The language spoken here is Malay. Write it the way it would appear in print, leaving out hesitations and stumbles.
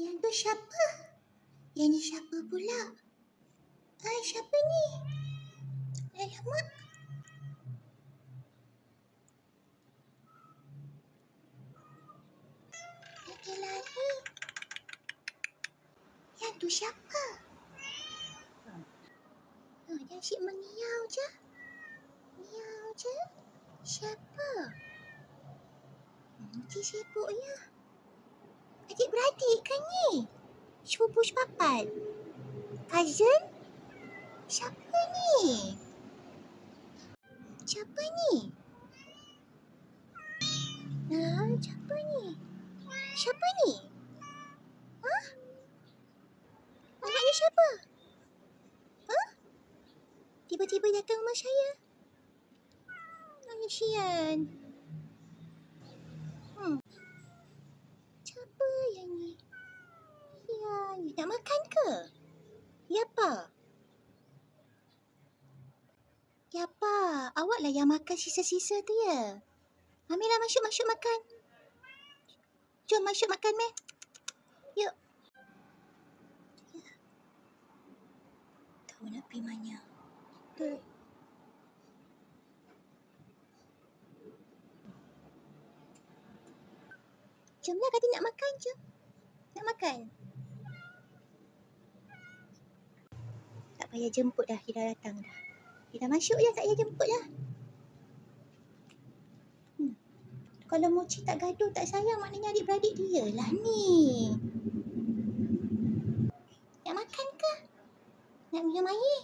Yang tu siapa? Yang ni siapa pula? Siapa ni? Alamak. Dia lari. Yang tu siapa? Dia asyik mengiau je. Miau je. Siapa? Cik sibuk ya. Adik-beradik kan ni? Sepupu sepapat? Cousin? Siapa ni? Siapa ni? Siapa ni? Siapa ni? Anaknya siapa? Tiba-tiba datang rumah saya. Kesian. Siapa yang ni? Ya, nak makan ke? Ya, Pa. Ya, Pa. Awaklah yang makan sisa-sisa tu ya. Ambillah masuk makan. Jom masuk makan, Meh. Yuk. Tahu nak pergi mana. Betul. Jomlah, kata nak makan, jom. Nak makan? Tak payah jemput dah, dia dah datang dah. Dia dah masuk je, tak payah jemput dah. Kalau Mochi tak gaduh, tak sayang, maknanya adik-beradik dia lah ni. Nak makan ke? Nak minum air?